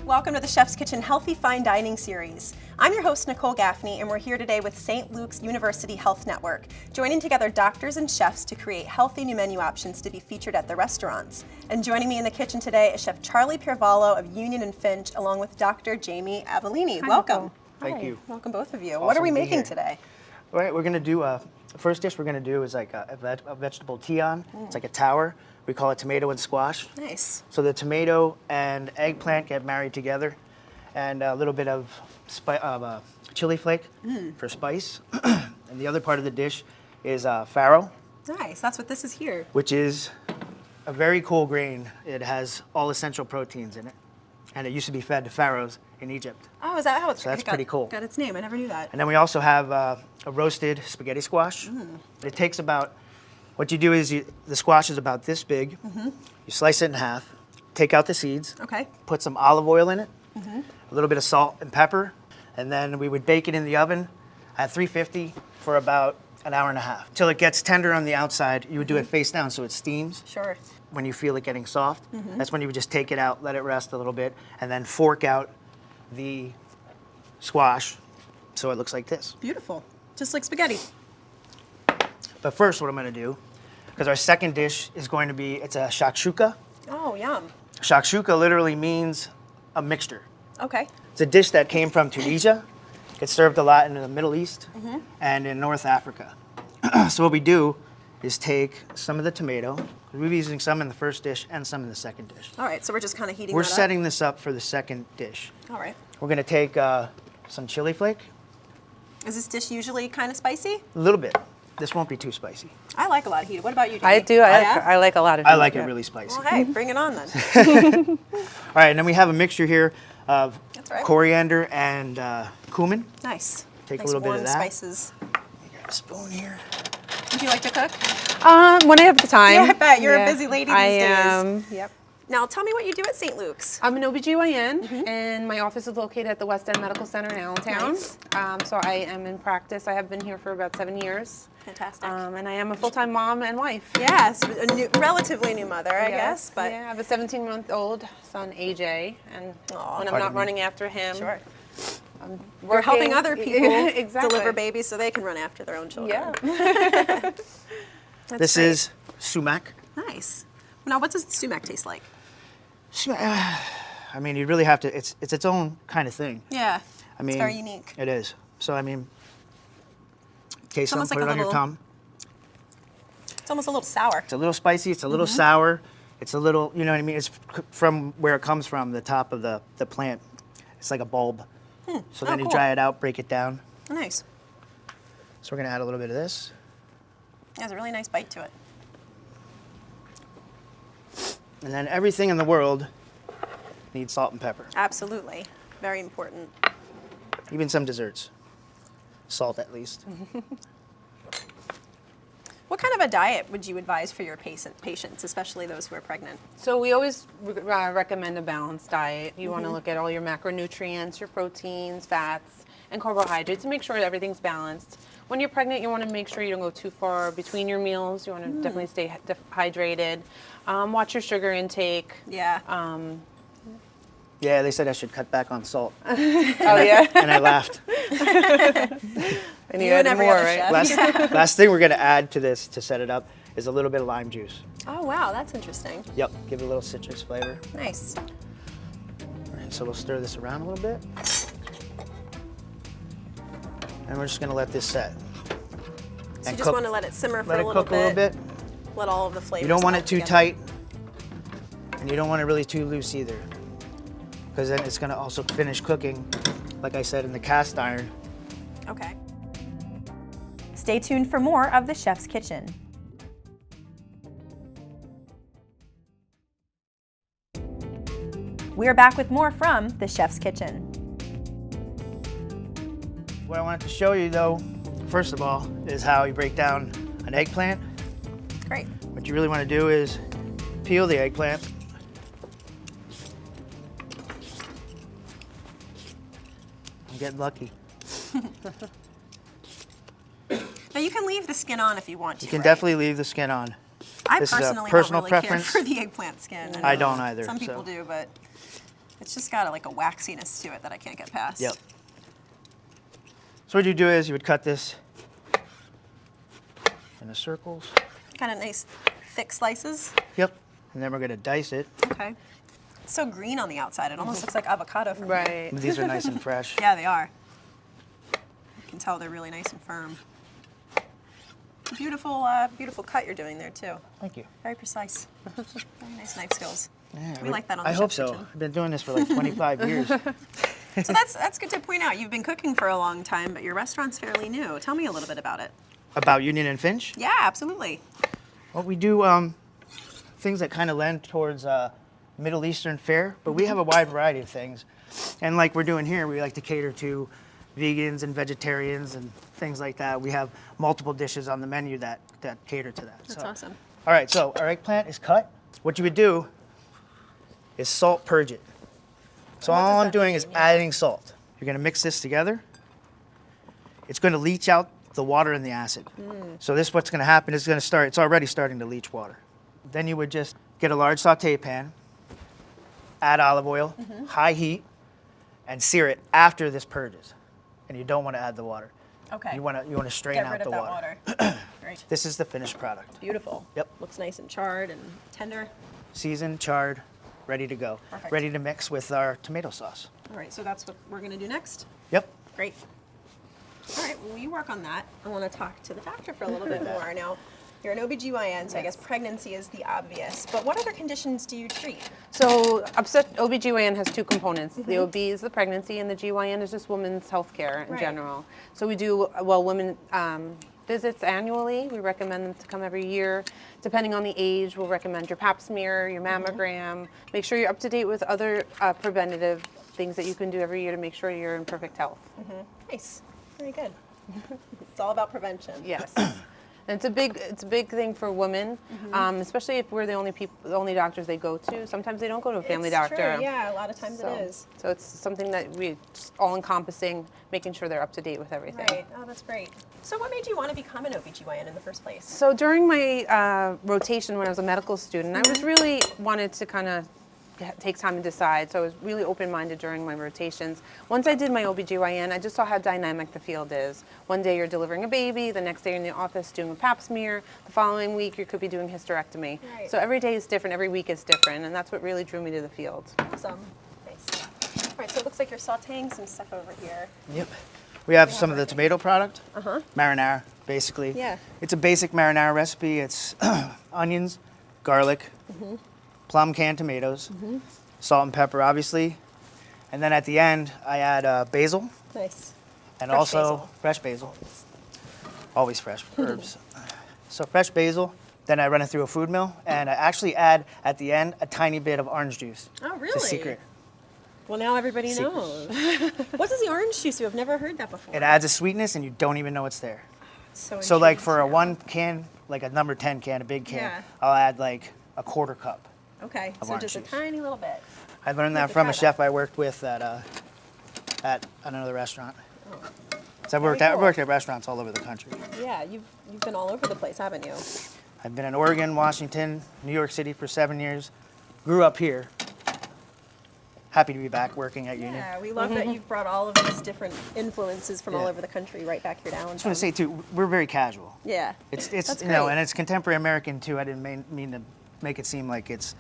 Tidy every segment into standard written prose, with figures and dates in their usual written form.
Welcome to the Chef's Kitchen Healthy Fine Dining Series. I'm your host, Nicole Gaffney, and we're here today with St. Luke's University Health Network, joining together doctors and chefs to create healthy new menu options to be featured at the restaurants. And joining me in the kitchen today is Chef Charlie Piervallo of Union and Finch, along with Dr. Jami Avellini. Hi, welcome. Nicole. Thank you. Welcome both of you. Awesome What are we to be making here. today? All right, we're gonna do the first dish we're gonna do is like a vegetable Tian. It's like a tower. We call it tomato and squash. Nice. So the tomato and eggplant get married together, and a little bit of chili flake for spice. And the other part of the dish is farro, Nice. That's what this is here. which is a very cool grain. It has all essential proteins in it, and it used to be fed to pharaohs in Egypt. Oh, is that how it's So that's pretty cool. got its name? I never knew that. And then we also have a roasted spaghetti squash. It takes about, what you do is the squash is about this big. You slice it in half, take out the seeds, Okay. put some olive oil in it, a little bit of salt and pepper, and then we would bake it in the oven at 350 for about an hour and a half. Till it gets tender on the outside. You would do it face down so it steams. Sure. When you feel it getting soft, that's when you would just take it out, let it rest a little bit, and then fork out the squash so it looks like this. Beautiful. Just like spaghetti. But first, what I'm going to do, because our second dish is going to be, it's a shakshuka. Oh, yum. Shakshuka literally means a mixture. Okay. It's a dish that came from Tunisia. It's served a lot in the Middle East and in North Africa. So what we do is take some of the tomato. We'll be using some in the first dish and some in the second dish. All right, so we're just kind of heating We're that up. setting this up for the second dish. All right. We're going to take some chili flake, Is this dish usually kind of spicy? a little bit. This won't be too spicy. I like a lot of heat. What about you, I Jamie? do. I like a lot of. I like it yeah. really spicy. Well, hey, bring it on then. All right, and then we have a mixture here of That's right. coriander and cumin. Nice. Take a Nice little bit of warm that. spices. Got a spoon here. Would you like to cook? When I have the time. Yeah, I bet. You're a busy lady these I days. am. Yep. Now, tell me what you do at St. Luke's. I'm an OBGYN, and my office is located at the West End Medical Center in Allentown. Nice. So I am in practice. I have been here for about 7 years. Fantastic. And I am a full-time mom and wife. Yes, a relatively new mother, I guess. But yeah, I have a 17-month-old son, AJ, and Aw. when I'm Pardon not me. running after him, sure. I'm We're helping working- other people exactly. deliver babies so they can run after their own children. Yeah. That's This great. is sumac. Nice. Now, what does sumac taste like? I mean, you really have to, it's its own kind of thing. Yeah. I mean, it's very unique. It is. So, I mean, taste some, almost put like it a on your little- tongue. It's almost a little sour. It's a little spicy, it's a little sour, it's a little, you know what I mean? It's from where it comes from, the top of the plant. It's like a bulb. So then you cool. dry it out, break it down. Nice. So we're gonna add a little bit of this. It has a really nice bite to it. And then everything in the world needs salt and pepper. Absolutely. Very important. Even some desserts. Salt at least. What kind of a diet would you advise for your patients, especially those who are pregnant? So we always recommend a balanced diet. You want to look at all your macronutrients, your proteins, fats, and carbohydrates to make sure everything's balanced. When you're pregnant, you want to make sure you don't go too far between your meals. You want to definitely stay hydrated. Watch your sugar intake. Yeah. Yeah, they said I should cut back on salt. Oh yeah. And I laughed. And You you and add every more, other right? chef. Last thing we're gonna add to this to set it up is a little bit of lime juice. Oh, wow. That's interesting. Yep, give it a little citrus flavor. Nice. All right, so we'll stir this around a little bit. And we're just gonna let this set. So you And just want to let it simmer for let a it little cook a little bit. Let all of the flavors You don't want melt it too together. tight, and you don't want it really too loose either, because then it's gonna also finish cooking, like I said, in the cast iron. Okay. Stay tuned for more of The Chef's Kitchen. We're back with more from The Chef's Kitchen. What I wanted to show you though, first of all, is how you break down an eggplant. Great. What you really want to do is peel the eggplant. I'm getting lucky. Now you can leave the skin on if you want to. You can right? definitely leave the skin on. I This is a personally personal don't really preference. care for the eggplant skin. I don't either, Some people so. do, but It's just got like a waxiness to it that I can't get past. Yep. So what you do is you would cut this into circles. Kind of nice thick slices. Yep. And then we're going to dice it. Okay. It's so green on the outside. It almost looks like avocado from here. Right. These are nice and fresh. Yeah, they are. You can tell they're really nice and firm. Beautiful, beautiful cut you're doing there too. Thank you. Very precise. Very nice knife skills. Yeah, We like that on the I hope Chef's so. Kitchen. I've been doing this for like 25 years. So that's good to point out. You've been cooking for a long time, but your restaurant's fairly new. Tell me a little bit about it. About Union and Finch? Yeah, absolutely. Well, we do things that kind of lend towards Middle Eastern fare, but we have a wide variety of things. And like we're doing here, we like to cater to vegans and vegetarians and things like that. We have multiple dishes on the menu that cater to that. That's awesome. All right, so our eggplant is cut. What you would do is salt purge it. So What does all I'm that doing mean? is adding salt. You're gonna mix this together. It's gonna leach out the water and the acid. So this, what's gonna happen is it's already starting to leach water. Then you would just get a large saute pan, add olive oil, high heat, and sear it after this purges. And you don't wanna add the water. Okay. You wanna strain Get out rid the of that water. water. Great. This is the finished product. Beautiful. Yep. Looks nice and charred and tender. Seasoned, charred, ready to go. Perfect. Ready to mix with our tomato sauce. All right, so that's what we're gonna do next. Yep. Great. All right, well, you work on that. I want to talk to the doctor for a little bit more. Now, you're an OBGYN, so I guess pregnancy is the obvious. But what other conditions do you treat? So OBGYN has two components. The OB is the pregnancy, and the GYN is just women's health care in Right. general. So we do, women visits annually. We recommend them to come every year. Depending on the age, we'll recommend your pap smear, your mammogram. Make sure you're up to date with other preventative things that you can do every year to make sure you're in perfect health. Nice. Very good. It's all about prevention. Yes. And it's a big thing for women, especially if we're the only doctors they go to. Sometimes they don't go to a family It's doctor. True. Yeah, a lot of times So, it is. so it's something that we just all encompassing, making sure they're up to date with everything. Right. Oh, that's great. So what made you want to become an OBGYN in the first place? So during my rotation when I was a medical student, I was really wanted to kind of take time to decide. So I was really open-minded during my rotations. Once I did my OBGYN, I just saw how dynamic the field is. One day you're delivering a baby, the next day you're in the office doing a pap smear, the following week you could be doing hysterectomy. Right. So every day is different, every week is different, and that's what really drew me to the field. Awesome. Nice. All right, so it looks like you're sauteing some stuff over here. Yep. We have some of the tomato product. Uh-huh. Marinara, basically. Yeah. It's a basic marinara recipe. It's onions, garlic, plum canned tomatoes, salt and pepper, obviously. And then at the end, I add basil Nice. and Fresh also basil. fresh basil. Always fresh herbs. So fresh basil, then I run it through a food mill, and I actually add, at the end, a tiny bit of orange juice. Oh, really? It's a secret. Well, now everybody Secret. knows. What does the orange juice do? I've never heard that before. It adds a sweetness, and you don't even know it's there. So So like intrigued for a now. 1 can, like a number 10 can, a big can, Yeah. I'll add like a quarter cup. Okay, of so orange just a juice. tiny little bit. I learned Have that to from try a chef I worked with at another restaurant. So I've worked Very cool. at restaurants all over the country. Yeah, you've been all over the place, haven't you? I've been in Oregon, Washington, New York City for 7 years. Grew up here. Happy to be back working at Union. Yeah, we love that you've brought all of these different influences from all Yeah. over the country right back here down. I just want to say too, we're very casual. Yeah. It's That's you know, great. and it's contemporary American too. I didn't mean to make it seem like it's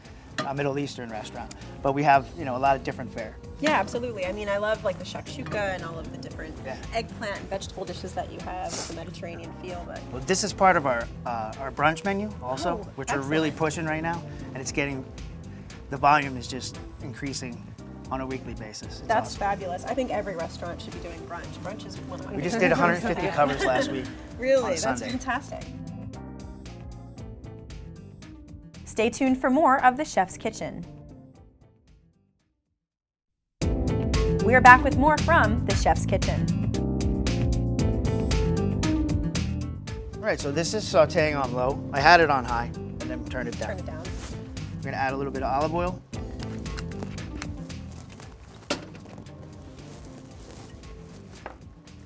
a Middle Eastern restaurant, but we have a lot of different fare. Yeah, absolutely. I mean, I love like the shakshuka and all of the different Yeah. eggplant and vegetable dishes that you have with the Mediterranean feel. But Well, this is part of our brunch menu also, Oh, which we're really excellent. pushing right now, and it's getting the volume is just increasing on a weekly basis. It's that's awesome. fabulous. I think every restaurant should be doing brunch. Brunch is one of my We just did 150 covers last week. Really, on that's Sunday. fantastic. Stay tuned for more of The Chef's Kitchen. We are back with more from The Chef's Kitchen. All right, so this is sauteing on low. I had it on high and then turned it down. Turn it down. We're gonna add a little bit of olive oil.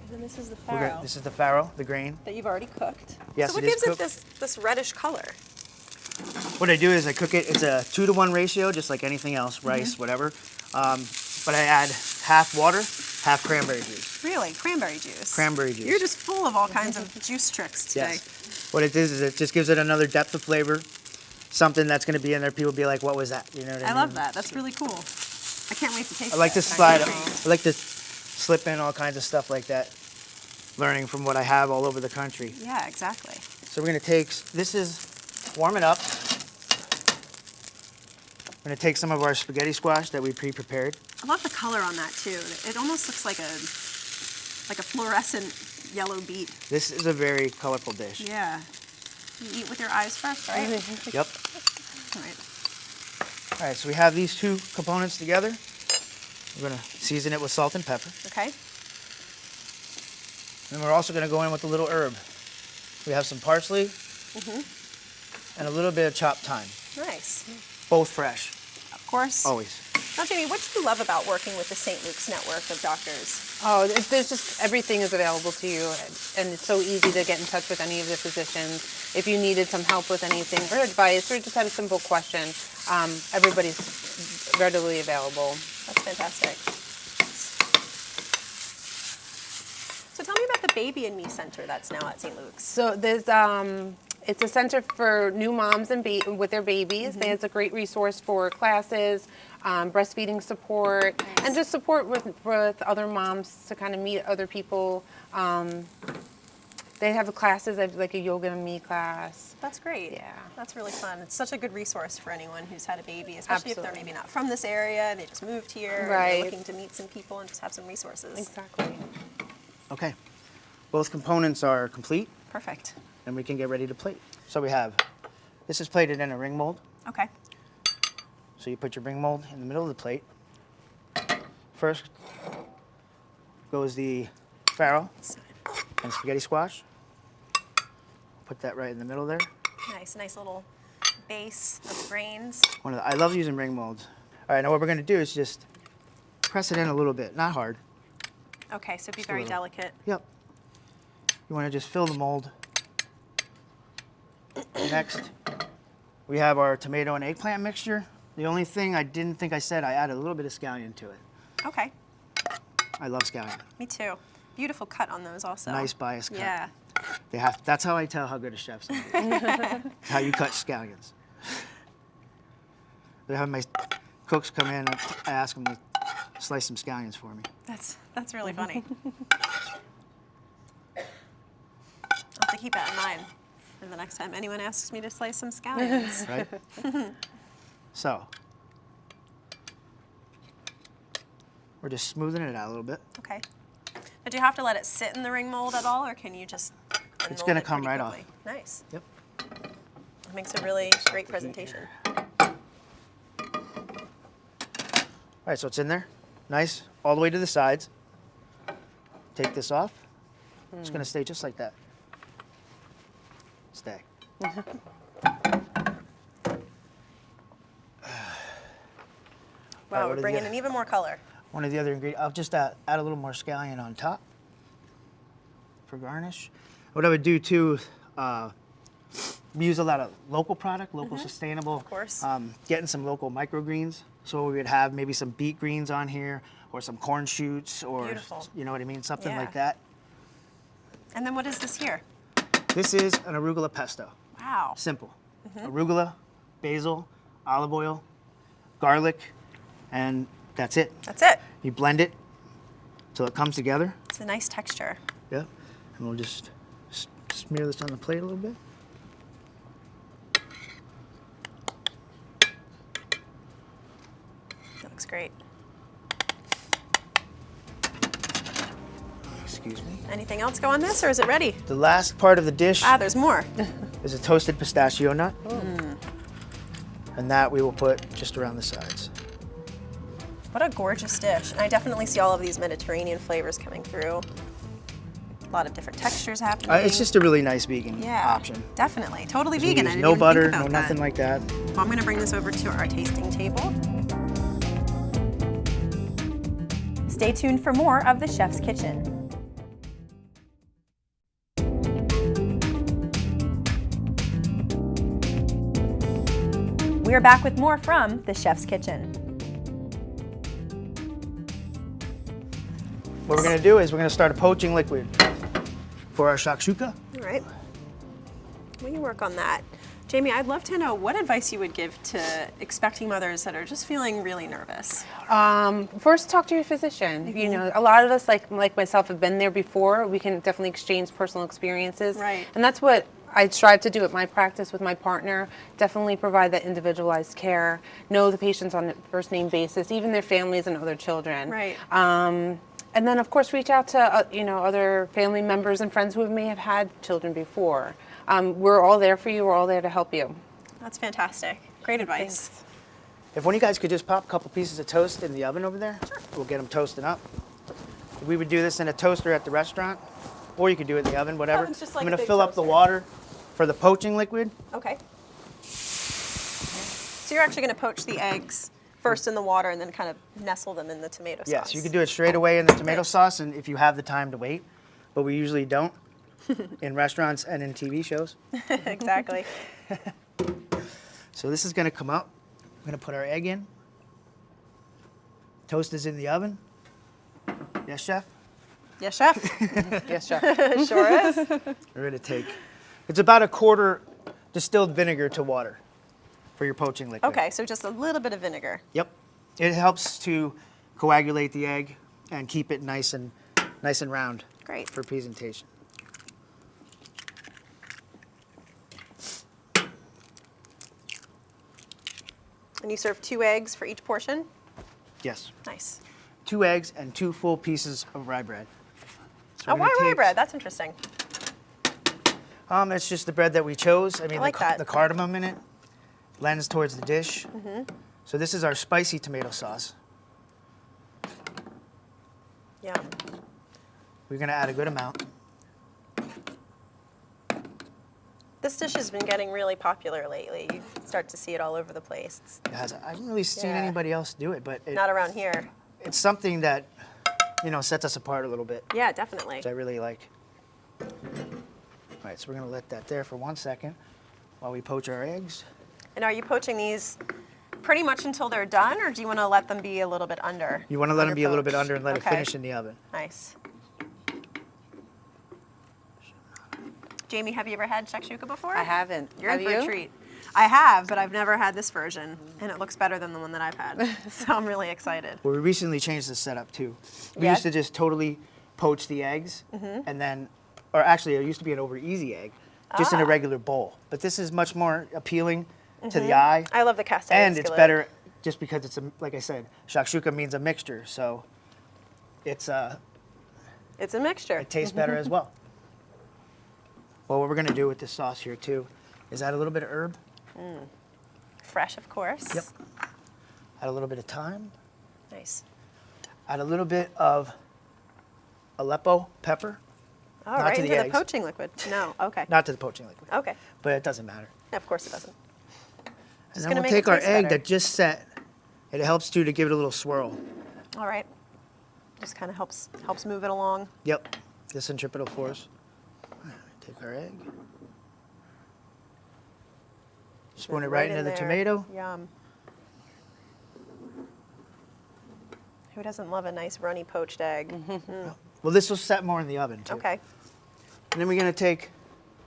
And then this is the We're farro this is the farro, the grain. that you've already cooked. Yes, So what it is gives it cooked. this reddish color? What I do is I cook it, it's a 2-to-1 ratio, just like anything else, rice, whatever. but I add half water, half cranberry juice. Really? Cranberry juice? Cranberry juice. You're just full of all kinds of juice tricks today. Yes. What it is it just gives it another depth of flavor. Something that's going to be in there, people be like, what was that? You know what I mean? I love that. That's really cool. I can't wait to taste it. I like to slide, I like to slip in all kinds of stuff like that, learning from what I have all over the country. Yeah, exactly. So we're going to take, this is warming up. We're going to take some of our spaghetti squash that we pre-prepared. I love the color on that too. It almost looks like a fluorescent yellow beet. This is a very colorful dish. Yeah. You eat with your eyes first, right? Yep. All right. All right, so we have these two components together. We're going to season it with salt and pepper. Okay. And we're also going to go in with a little herb. We have some parsley and a little bit of chopped thyme. Nice. Both fresh, Of course. always. Now, Jami, what do you love about working with the St. Luke's network of doctors? Oh, there's just everything is available to you, and it's so easy to get in touch with any of the physicians. If you needed some help with anything or advice or just had a simple question, everybody's readily available. That's fantastic. So tell me about the Baby and Me Center that's now at St. Luke's. So there's it's a center for new moms and with their babies. There's a great resource for classes, breastfeeding support, and just support with other moms to kind of meet other people. They have classes, like a yoga and me class. That's great. Yeah. That's really fun. It's such a good resource for anyone who's had a baby, especially if they're Absolutely. maybe not from this area and they just moved here and Right. they're looking to meet some people and just have some resources. Exactly. Okay. Both components are complete, Perfect. and we can get ready to plate. So we have, this is plated in a ring mold. Okay. So you put your ring mold in the middle of the plate. First goes the farro and spaghetti squash. Put that right in the middle there. Nice little base of grains. I love using ring molds. All right, now what we're gonna do is just press it in a little bit, not hard. Okay, so be Just a very little. delicate. Yep. You wanna just fill the mold. Next, we have our tomato and eggplant mixture. The only thing I didn't think I said, I added a little bit of scallion to it. Okay, I love scallion. me too. Beautiful cut on those also. Nice bias cut. Yeah. That's how I tell how good a chef's how you cut scallions. I have my cooks come in, I ask them to slice some scallions for me. That's really funny. I'll have to keep that in mind for the next time anyone asks me to slice some scallions. Right? So, we're just smoothing it out a little bit. Okay. Did you have to let it sit in the ring mold at all, or can you just It's unmold gonna it come pretty right off. quickly? Nice. Yep. It makes a really great presentation. All right, so it's in there. Nice, all the way to the sides. Take this off. It's gonna stay just like that. Stay. Wow, what we're are bringing the- in even more color. One of the other ingredients, I'll just add a little more scallion on top for garnish. What I would do too, we use a lot of local product, local sustainable. Of course. Getting some local microgreens. So we would have maybe some beet greens on here, or some corn shoots, or Beautiful. you know what I mean, something Yeah. like that. And then what is this here? This is an arugula pesto. Wow. Simple. Arugula, basil, olive oil, garlic, and that's it. That's it. You blend it till it comes together. It's a nice texture. Yeah. And we'll just smear this on the plate a little bit. That looks great. Excuse me. Anything else go on this, or is it ready? The last part of the dish Ah, there's more. is a toasted pistachio nut. And that we will put just around the sides. What a gorgeous dish. And I definitely see all of these Mediterranean flavors coming through. A lot of different textures happening. It's just a really nice vegan option. Definitely. Totally We vegan. use I didn't no even butter, think no about nothing that. like that. Well, I'm going to bring this over to our tasting table. Stay tuned for more of The Chef's Kitchen. We're back with more from The Chef's Kitchen. What we're gonna do is we're gonna start a poaching liquid for our shakshuka. All right. Will you work on that? Jami, I'd love to know what advice you would give to expecting mothers that are just feeling really nervous. First, talk to your physician. You know, a lot of us, like myself, have been there before. We can definitely exchange personal experiences. Right. And that's what I strive to do at my practice with my partner. Definitely provide that individualized care. Know the patients on a first name basis, even their families and other children. Right. And then, of course, reach out to other family members and friends who may have had children before. We're all there for you. We're all there to help you. That's fantastic. Great advice. Thanks. If one of you guys could just pop a couple pieces of toast in the oven over there, we'll get them toasting up. We would do this in a toaster at the restaurant, or you could do it in the oven, whatever. Oven's just like I'm a gonna big fill up the toaster. water for the poaching liquid. Okay. So you're actually going to poach the eggs first in the water and then kind of nestle them in the tomato sauce. Yes, you could do it straight away in the tomato sauce, and if you have the time to wait, but we usually don't in restaurants and in TV shows. Exactly. So this is gonna come up. We're gonna put our egg in. Toast is in the oven. Yes, chef? Yes, chef. Yes, chef. Sure is. We're gonna take, it's about a quarter distilled vinegar to water for your poaching liquid. Okay, so just a little bit of vinegar. Yep. It helps to coagulate the egg and keep it nice and round. Great. For presentation. And you serve 2 eggs for each portion? Yes. Nice. 2 eggs and 2 full pieces of rye bread. So Oh, we're why gonna rye take- bread? That's interesting. It's just the bread that we chose. I mean, like that. the cardamom in it lends towards the dish. Mm-hmm. So this is our spicy tomato sauce. Yum. We're gonna add a good amount. This dish has been getting really popular lately. You start to see it all over the place. It's I haven't really seen Yeah. anybody else do it, but not around here. it's something that, sets us apart a little bit, Yeah, definitely. which I really like. All right, so we're gonna let that there for 1 second while we poach our eggs. And are you poaching these pretty much until they're done, or do you want to let them be a little bit under? You wanna let them be a little bit Underpoached? under and let Okay. it finish in the oven. Nice. Jami, have you ever had shakshuka before? I haven't. You're Have in for you? a treat. I have, but I've never had this version, and it looks better than the one that I've had. So I'm really excited. Well, we recently changed the setup too. We Yeah? used to just totally poach the eggs, and then, or actually, it used to be an over easy egg, just in a regular bowl. But this is much more appealing to the eye, I love the cast and iron it's skillet. better just because it's like I said, shakshuka means a mixture, so it's It's a mixture. it tastes better as well. Well, what we're gonna do with this sauce here too is add a little bit of herb, Fresh, of course. Yep. add a little bit of thyme, Nice. add a little bit of Aleppo pepper, Oh, Not right to the into the eggs. poaching liquid. No, okay. not to the poaching liquid, Okay. but it doesn't matter. Of course it doesn't. And then gonna we'll make it take our taste egg better. that just set. It helps too to give it a little swirl. All right. Just kind of helps move it along. Yep, the centripetal force. Take our egg. Spoon it right into in the there. tomato. Yum. Who doesn't love a nice runny poached egg? Well, this will set more in the oven too. Okay. And then we're gonna take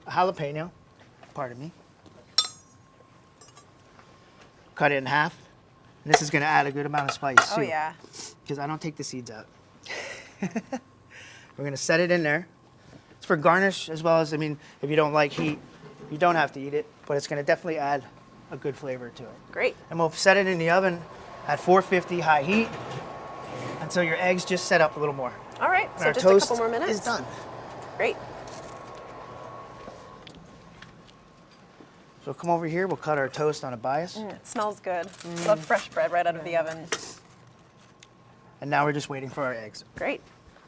a jalapeno, pardon me, cut it in half. And this is gonna add a good amount of spice Oh too. yeah. Because I don't take the seeds out. We're gonna set it in there. It's for garnish as well as, if you don't like heat, you don't have to eat it, but it's gonna definitely add a good flavor to it. Great. And we'll set it in the oven at 450 high heat until your eggs just set up a little more. All right. And So our just a toast couple more minutes. is done. Great. So come over here, we'll cut our toast on a bias. It smells good. Love fresh bread right out of the oven. And now we're just waiting for our eggs. Great.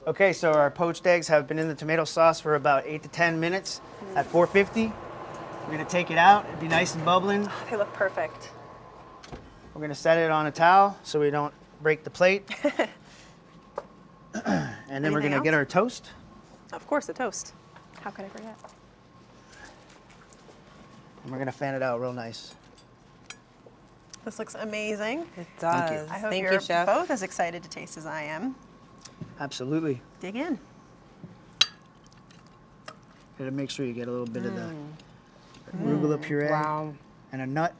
Okay, so our poached eggs have been in the tomato sauce for about 8 to 10 minutes at 450. We're gonna take it out, it'd be nice and bubbling. They look perfect. We're gonna set it on a towel so we don't break the plate. And then we're Anything gonna get else? our toast. Of course, a toast. How could I forget? And we're gonna fan it out real nice. This looks amazing. It does. you. I hope Thank you're you, Chef. both as excited to taste as I am. Absolutely. Dig in. Gotta make sure you get a little bit of the arugula puree Wow. and a nut.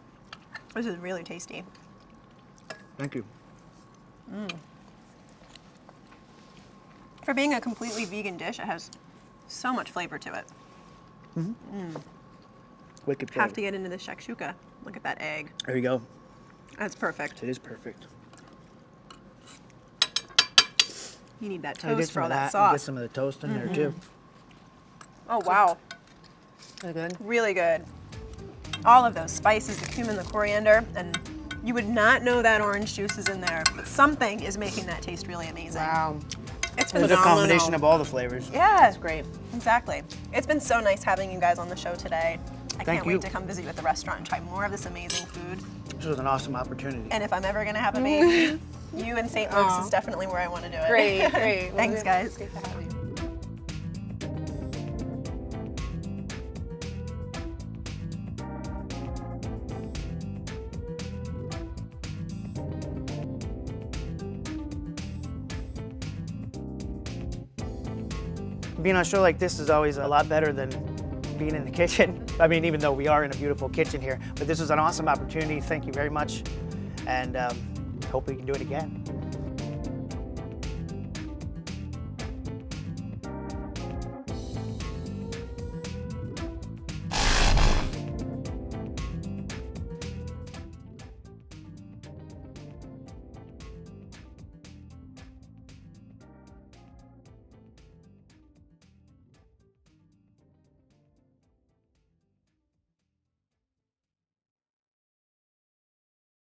This is really tasty. Thank you. For being a completely vegan dish, it has so much flavor to it. Wicked Have to flavor. get into the shakshuka. Look at that egg. There you go. That's perfect. It is perfect. You need that And get toast some for all of that and sauce. Get some of the toast in there too. Oh, wow. Is it good? Really good. All of those spices, the cumin, the coriander, and you would not know that orange juice is in there, but something is making that taste really amazing. Wow. It's been It's a Phenomenal. combination of all the flavors. Yeah, That's great. exactly. It's been so nice having you guys on the show today. I Thank can't you. wait to come visit you at the restaurant and try more of this amazing food. This was an awesome opportunity. And if I'm ever going to have a baby, you and St. Luke's is definitely where I want to do it. Great, great. Well, Thanks, guys. It's great to have you. Being on a show like this is always a lot better than being in the kitchen. I mean, even though we are in a beautiful kitchen here, but this was an awesome opportunity. Thank you very much, and hope we can do it again.